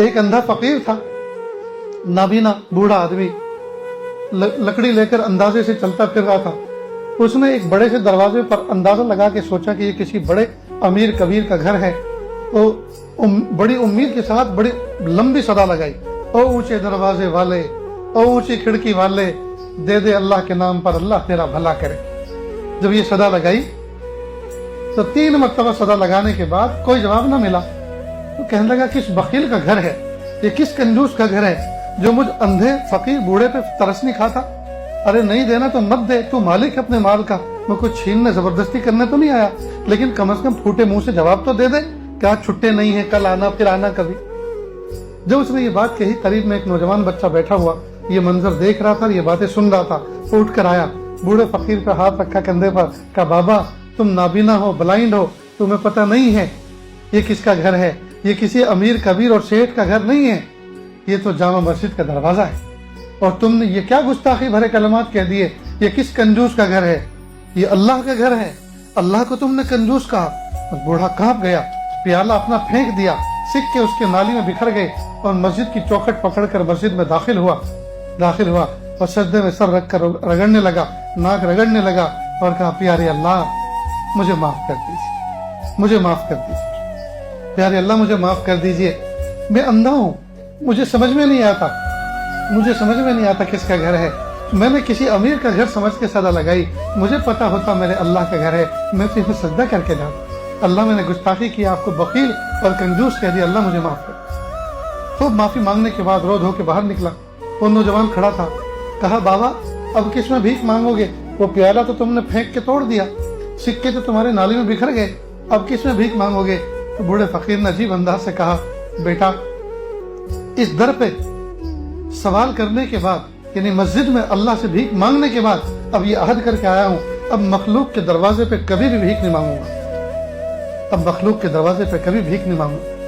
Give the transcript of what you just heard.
ایک اندھا فقیر تھا، نابینا بوڑھا آدمی، لکڑی لے کر اندازے سے چلتا پھر رہا تھا۔ اس نے ایک بڑے سے دروازے پر اندازہ لگا کے سوچا کہ یہ کسی بڑے امیر کبیر کا گھر ہے، تو بڑی امید کے ساتھ بڑی لمبی صدا لگائی، او اونچے دروازے والے، او اونچی کھڑکی والے، دے دے اللہ کے نام پر، اللہ تیرا بھلا کرے۔ جب یہ صدا لگائی تو 3 مرتبہ صدا لگانے کے بعد کوئی جواب نہ ملا۔ تو کہنے لگا کس بخیل کا گھر ہے، یہ کس کنجوس کا گھر ہے جو مجھ اندھے فقیر بوڑھے پہ ترس نہیں کھاتا۔ ارے نہیں دینا تو مت دے، تو مالک اپنے مال کا، میں کوئی چھیننے زبردستی کرنے تو نہیں آیا، لیکن کم از کم پھوٹے منہ سے جواب تو دے دے کہ آج چھٹے نہیں ہیں، کل آنا، پھر آنا کبھی۔ جب اس نے یہ بات کہی، قریب میں ایک نوجوان بچہ بیٹھا ہوا یہ منظر دیکھ رہا تھا اور یہ باتیں سن رہا تھا، اٹھ کر آیا، بوڑھے فقیر پہ ہاتھ رکھا کندھے پر، کہا بابا تم نابینا ہو، بلائنڈ ہو، تمہیں پتہ نہیں ہے یہ کس کا گھر ہے، یہ کسی امیر کبیر اور شیخ کا گھر نہیں ہے، یہ تو جامع مسجد کا دروازہ ہے، اور تم نے یہ کیا گستاخی بھرے کلمات کہہ دیے، یہ کس کنجوس کا گھر ہے، یہ اللہ کا گھر ہے، اللہ کو تم نے کنجوس کہا۔ اور بوڑھا کانپ گیا، پیالہ اپنا پھینک دیا، سکے اس کے نالی میں بکھر گئے، اور مسجد کی چوکھٹ پکڑ کر مسجد میں داخل ہوا اور سجدے میں سر رکھ کر رگڑنے لگا، ناک رگڑنے لگا اور کہا پیارے اللہ مجھے معاف کر دیجیے، مجھے معاف کر دیجیے، پیارے اللہ مجھے معاف کر دیجیے، میں اندھا ہوں، مجھے سمجھ میں نہیں آتا کس کا گھر ہے، میں نے کسی امیر کا گھر سمجھ کے صدا لگائی، مجھے پتا ہوتا میرے اللہ کا گھر ہے میں صرف سجدہ کر کے جاتا، اللہ میں نے گستاخی کیا، آپ کو بخیل اور کنجوس کہہ دیا، اللہ مجھے معاف کر۔ خوب معافی مانگنے کے بعد رو دھو کے باہر نکلا۔ وہ نوجوان کھڑا تھا، کہا بابا اب کس میں بھیک مانگو گے، وہ پیالہ تو تم نے پھینک کے توڑ دیا، سکے تو تمہارے نالی میں بکھر گئے، اب کس میں بھیک مانگو گے؟ تو بوڑھے فقیر نے عجیب انداز سے کہا بیٹا اس در پہ سوال کرنے کے بعد، یعنی مسجد میں اللہ سے بھیک مانگنے کے بعد اب یہ عہد کر کے آیا ہوں، اب مخلوق کے دروازے پہ کبھی بھی بھیک نہیں مانگوں گا، اب مخلوق کے دروازے پہ کبھی بھیک نہیں مانگوں گا۔